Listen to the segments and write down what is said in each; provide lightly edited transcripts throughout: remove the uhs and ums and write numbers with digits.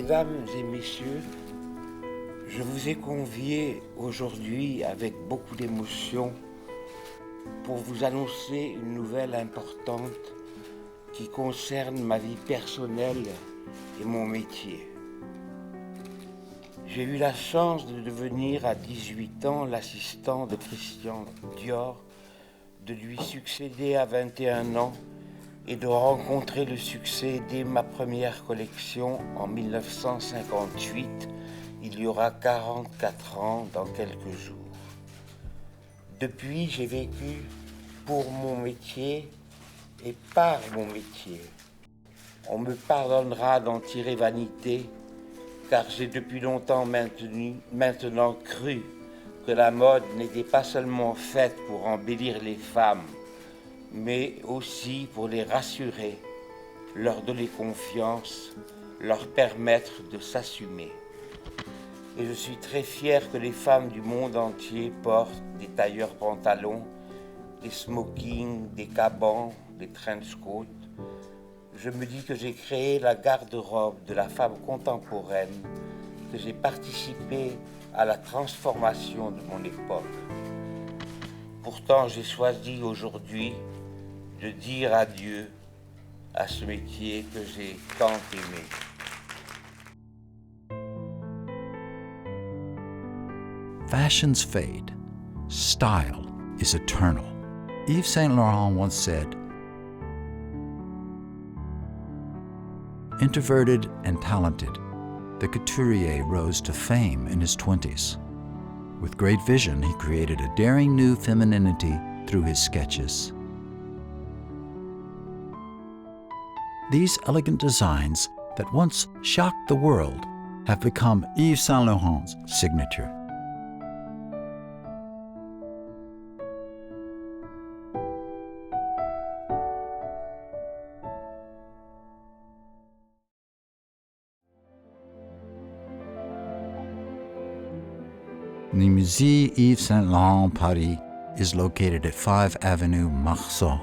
Mesdames et messieurs, je vous ai conviés aujourd'hui avec beaucoup d'émotion pour vous annoncer une nouvelle importante qui concerne ma vie personnelle et mon métier. J'ai eu la chance de devenir à 18 ans l'assistant de Christian Dior, de lui succéder à 21 ans et de rencontrer le succès dès ma première collection en 1958. Il y aura 44 ans dans quelques jours. Depuis, j'ai vécu pour mon métier et par mon métier. On me pardonnera d'en tirer vanité, car j'ai depuis longtemps maintenant cru que la mode n'était pas seulement faite pour embellir les femmes, mais aussi pour les rassurer, leur donner confiance, leur permettre de s'assumer. Et je suis très fier que les femmes du monde entier portent des tailleurs pantalons, des smokings, des cabans, des trench coats. Je me dis que j'ai créé la garde-robe de la femme contemporaine, que j'ai participé à la transformation de mon époque. Pourtant, j'ai choisi aujourd'hui de dire adieu à ce métier que j'ai tant aimé. Fashions fade. Style is eternal. Yves Saint Laurent once said, "Introverted and talented, the couturier rose to fame in his 20s. With great vision, he created a daring new femininity through his sketches. These elegant designs that once shocked the world have become Yves Saint Laurent's signature. The Musée Yves Saint Laurent Paris is located at 5 Avenue Marceau.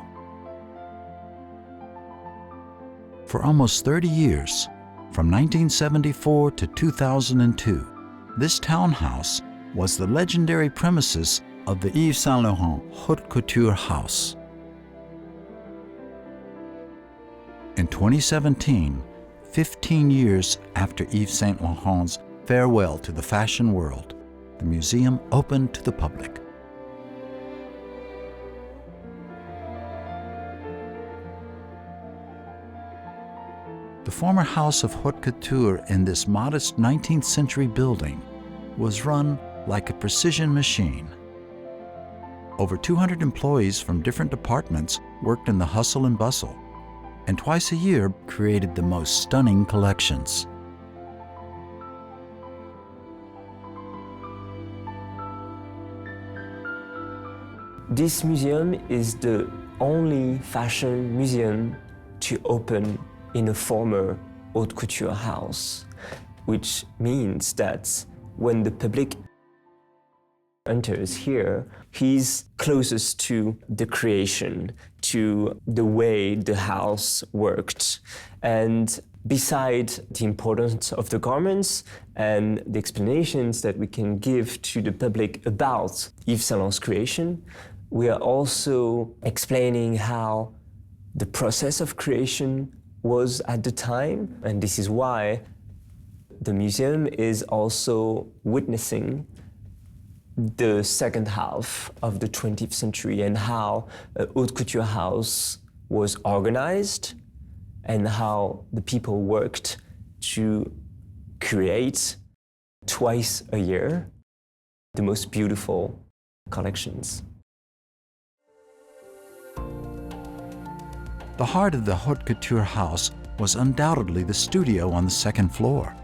For almost 30 years, from 1974 to 2002, this townhouse was the legendary premises of the Yves Saint Laurent Haute Couture House. In 2017, 15 years after Yves Saint Laurent's farewell to the fashion world, the museum opened to the public. The former house of haute couture in this modest 19th century building was run like a precision machine. Over 200 employees from different departments worked in the hustle and bustle, and twice a year created the most stunning collections. This museum is the only fashion museum to open in a former haute couture house, which means that when the public enters here, he's closest to the creation, to the way the house worked. And beside the importance of the garments and the explanations that we can give to the public about Yves Saint Laurent's creation, we are also explaining how the process of creation was at the time, and this is why the museum is also witnessing the second half of the 20th century and how a haute couture house was organized and how the people worked to create twice a year the most beautiful collections. The heart of the haute couture house was undoubtedly the studio on the second floor.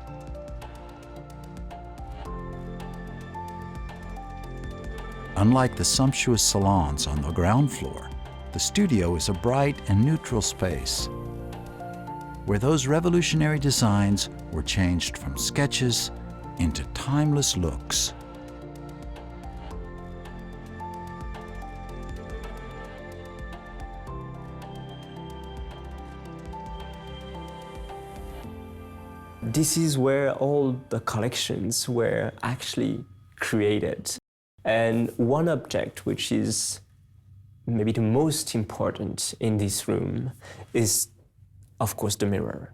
Unlike the sumptuous salons on the ground floor, the studio is a bright and neutral space where those revolutionary designs were changed from sketches into timeless looks. this is where all the collections were actually created. And one object which is maybe the most important in this room is, of course, the mirror.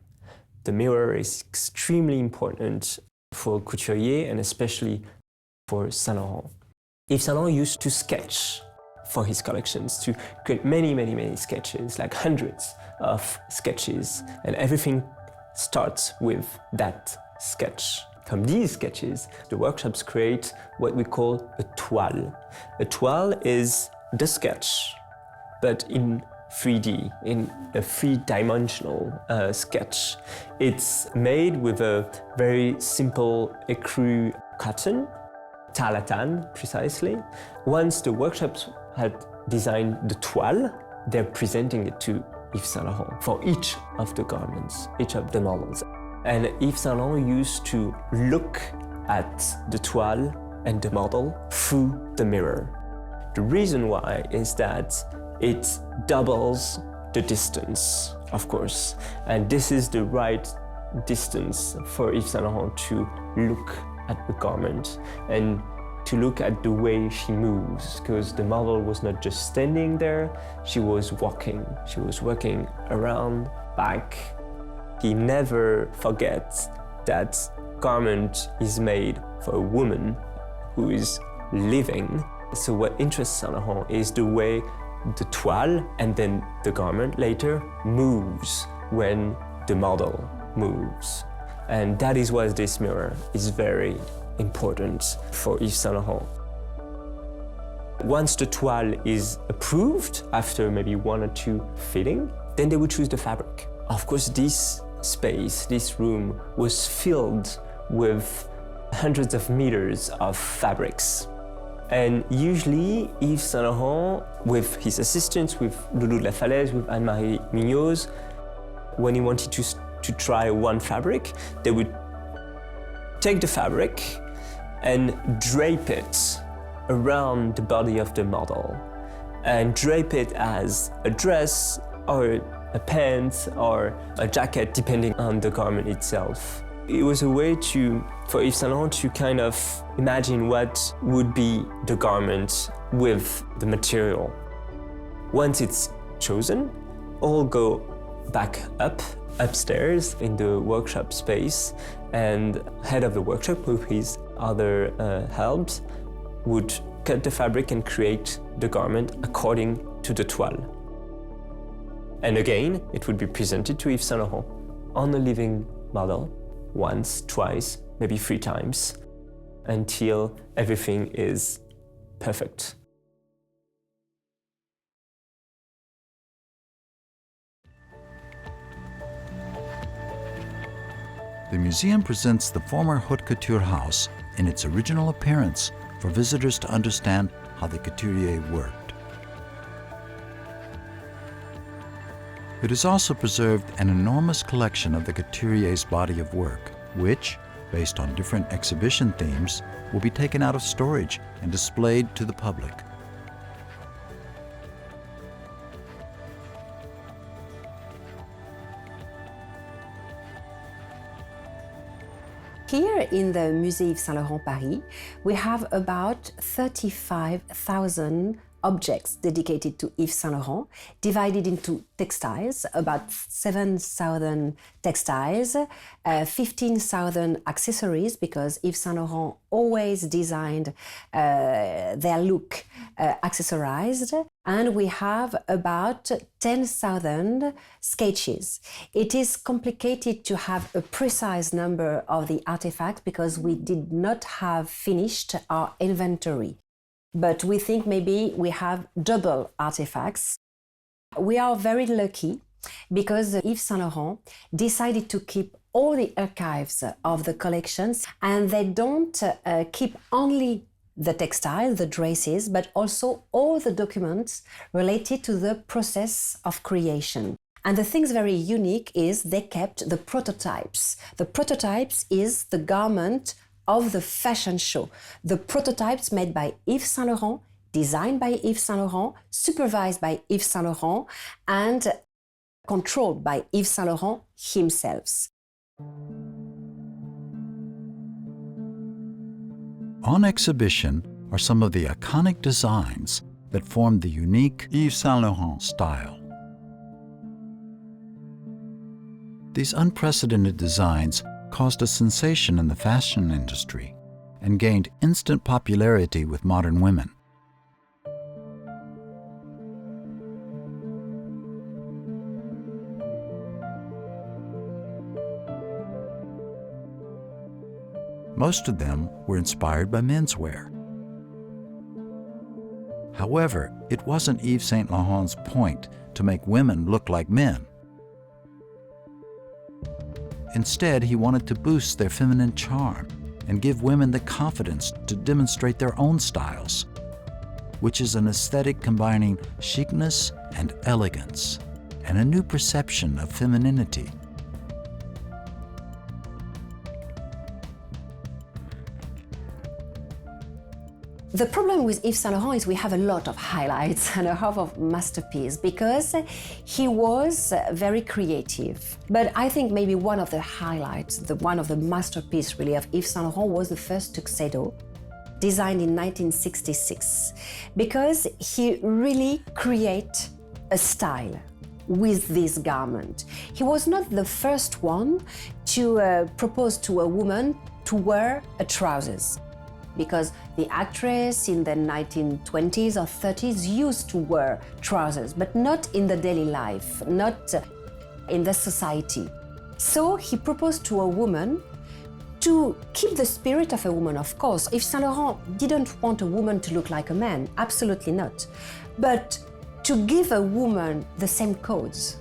The mirror is extremely important for couturier and especially for Saint Laurent. Yves Saint Laurent used to sketch for his collections, to create many sketches, like hundreds of sketches, and everything starts with that sketch. From these sketches, the workshops create what we call a toile. A toile is the sketch, but in 3D, in a three-dimensional sketch. It's made with a very simple écru cotton, tarlatan precisely. Once the workshops had designed the toile, they're presenting it to Yves Saint Laurent for each of the garments, each of the models. And Yves Saint Laurent used to look at the toile and the model through the mirror. The reason why is that it doubles the distance, of course, and this is the right distance for Yves Saint Laurent to look at the garment and to look at the way she moves, because the model was not just standing there, she was walking around, back. He never forgets that garment is made for a woman who is living. So what interests Saint Laurent is the way the toile and then the garment later moves when the model moves. And that is why this mirror is very important for Yves Saint Laurent. Once the toile is approved, after maybe 1 or 2 fitting, then they would choose the fabric. Of course, this space, this room, was filled with hundreds of meters of fabrics. And usually, Yves Saint Laurent, with his assistants, with Loulou de la Falaise, with Anne-Marie Mignoz, when he wanted to try one fabric, they would take the fabric and drape it around the body of the model, and drape it as a dress or a pant or a jacket, depending on the garment itself. It was a way for Yves Saint Laurent to kind of imagine what would be the garment with the material. Once it's chosen, all go back upstairs in the workshop space, and head of the workshop with his other helps would cut the fabric and create the garment according to the toile. And again, it would be presented to Yves Saint Laurent on a living model, once, twice, maybe 3 times, until everything is perfect. The museum presents the former haute couture house in its original appearance for visitors to understand how the couturier worked. It has also preserved an enormous collection of the couturier's body of work, which, based on different exhibition themes, will be taken out of storage and displayed to the public. Here in the Musée Yves Saint Laurent Paris, we have about 35,000 objects dedicated to Yves Saint Laurent, divided into textiles, about 7,000 textiles, 15,000 accessories, because Yves Saint Laurent always designed their look accessorized, and we have about 10,000 sketches. It is complicated to have a precise number of the artifacts because we did not have finished our inventory. But we think maybe we have double artifacts. We are very lucky because Yves Saint Laurent decided to keep all the archives of the collections, and they don't keep only the textile, the dresses, but also all the documents related to the process of creation. And the thing's very unique is they kept the prototypes. The prototypes is the garment of the fashion show. The prototypes made by Yves Saint Laurent, designed by Yves Saint Laurent, supervised by Yves Saint Laurent, and controlled by Yves Saint Laurent himself. On exhibition are some of the iconic designs that formed the unique Yves Saint Laurent style. These unprecedented designs caused a sensation in the fashion industry and gained instant popularity with modern women. Most of them were inspired by menswear. However, it wasn't Yves Saint Laurent's point to make women look like men. Instead, he wanted to boost their feminine charm and give women the confidence to demonstrate their own styles, which is an aesthetic combining chicness and elegance, and a new perception of femininity. The problem with Yves Saint Laurent is we have a lot of highlights and a lot of masterpieces because he was very creative. But I think maybe one of the highlights, one of the masterpieces really of Yves Saint Laurent was the first tuxedo, designed in 1966, because he really created a style with this garment. He was not the first one to propose to a woman to wear a trousers, because the actress in the 1920s or 30s used to wear trousers, but not in the daily life, not in the society. So he proposed to a woman to keep the spirit of a woman, of course. Yves Saint Laurent didn't want a woman to look like a man, absolutely not. But to give a woman the same codes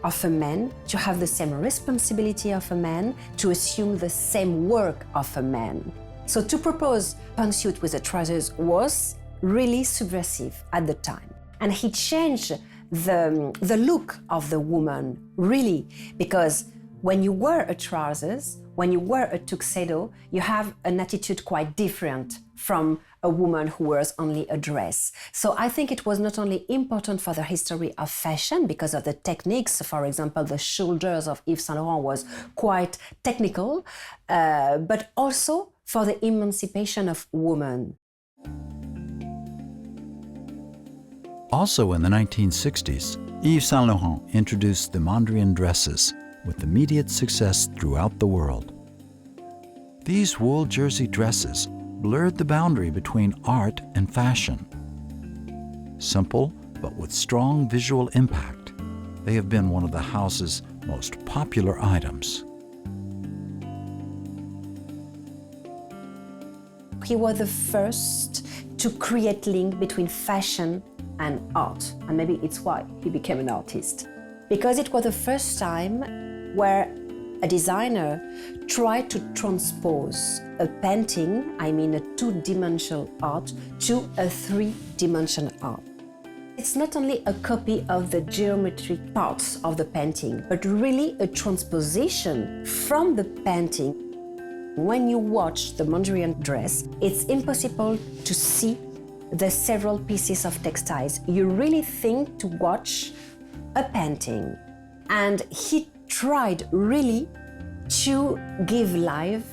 of a man, to have the same responsibility of a man, to assume the same work of a man. So to propose pantsuit with the trousers was really subversive at the time. And he changed the look of the woman, really, because when you wear a trousers, when you wear a tuxedo, you have an attitude quite different from a woman who wears only a dress. So I think it was not only important for the history of fashion because of the techniques. For example, the shoulders of Yves Saint Laurent was quite technical, but also for the emancipation of women. Also in the 1960s, Yves Saint Laurent introduced the Mondrian dresses with immediate success throughout the world. These wool jersey dresses blurred the boundary between art and fashion. Simple, but with strong visual impact, they have been one of the house's most popular items. He was the first to create link between fashion and art, and maybe it's why he became an artist. Because it was the first time where a designer tried to transpose a painting, I mean a two-dimensional art, to a three-dimensional art. It's not only a copy of the geometric parts of the painting, but really a transposition from the painting. When you watch the Mondrian dress, it's impossible to see the several pieces of textiles. You really think to watch a painting. And he tried really to give life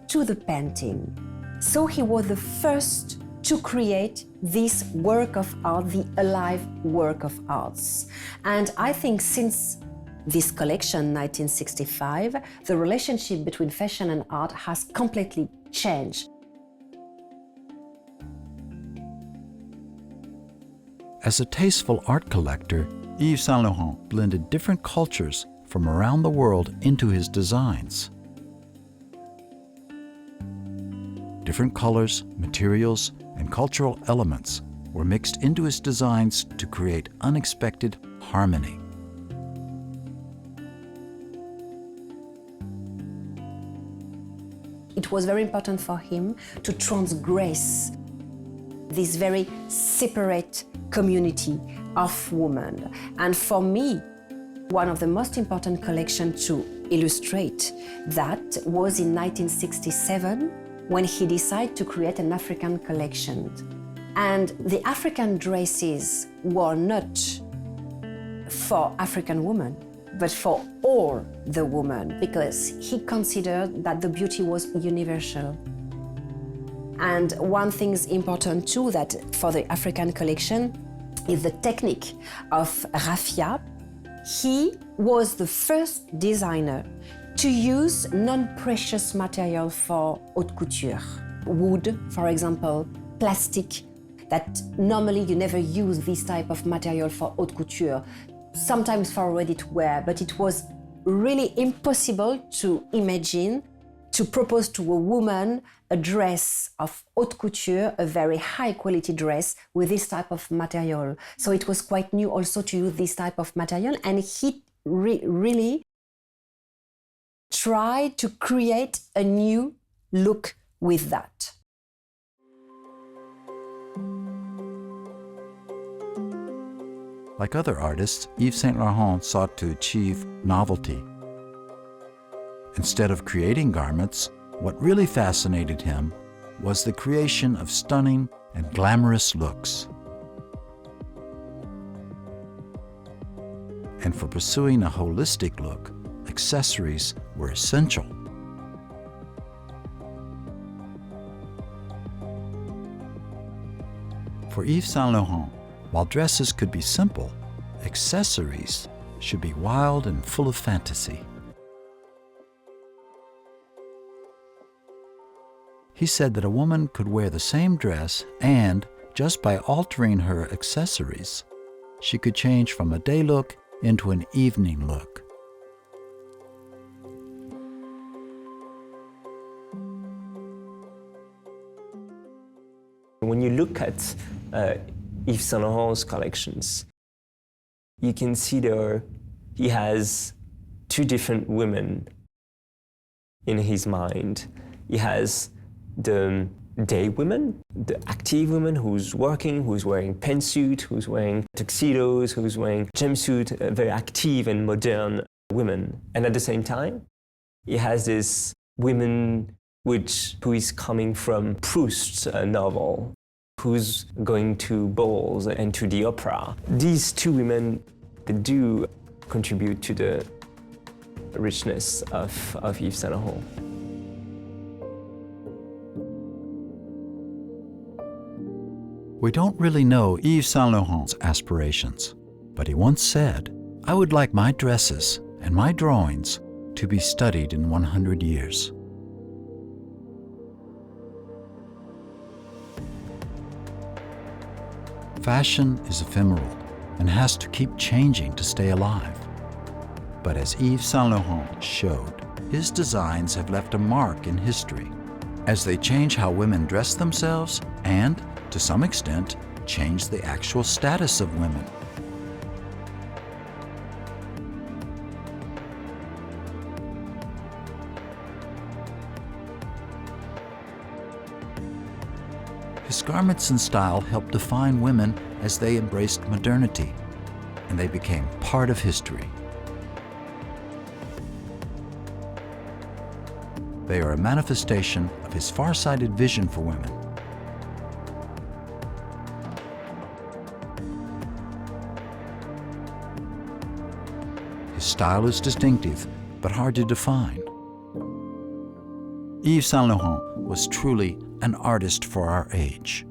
to the painting. So he was the first to create this work of art, the alive work of arts. And I think since this collection, 1965, the relationship between fashion and art has completely changed. As a tasteful art collector, Yves Saint Laurent blended different cultures from around the world into his designs. Different colors, materials, and cultural elements were mixed into his designs to create unexpected harmony. It was very important for him to transgress this very separate community of women. And for me, one of the most important collections to illustrate that was in 1967, when he decided to create an African collection. And the African dresses were not for African women, but for all the women, because he considered that the beauty was universal. And one thing is important too, that for the African collection, is the technique of raffia. He was the first designer to use non-precious material for haute couture. Wood, for example, plastic, that normally you never use this type of material for haute couture, sometimes for ready-to-wear, but it was really impossible to imagine to propose to a woman a dress of haute couture, a very high quality dress with this type of material. So it was quite new also to use this type of material, and he really tried to create a new look with that. Like other artists, Yves Saint Laurent sought to achieve novelty. Instead of creating garments, what really fascinated him was the creation of stunning and glamorous looks. And for pursuing a holistic look, accessories were essential. For Yves Saint Laurent, while dresses could be simple, accessories should be wild and full of fantasy. He said that a woman could wear the same dress and, just by altering her accessories, she could change from a day look into an evening look. When you look at Yves Saint Laurent's collections, you can see he has two different women in his mind. He has the day women, the active woman who's working, who's wearing pantsuit, who's wearing tuxedos, who's wearing jumpsuit, very active and modern women. And at the same time, he has this woman who is coming from Proust's novel, who's going to balls and to the opera. These two women, they do contribute to the richness of Yves Saint Laurent. We don't really know Yves Saint Laurent's aspirations, but he once said, "I would like my dresses and my drawings to be studied in 100 years. Fashion is ephemeral and has to keep changing to stay alive. But as Yves Saint Laurent showed, his designs have left a mark in history as they change how women dress themselves and, to some extent, change the actual status of women. His garments and style helped define women as they embraced modernity, and they became part of history. They are a manifestation of his far-sighted vision for women. His style is distinctive, but hard to define. Yves Saint Laurent was truly an artist for our age.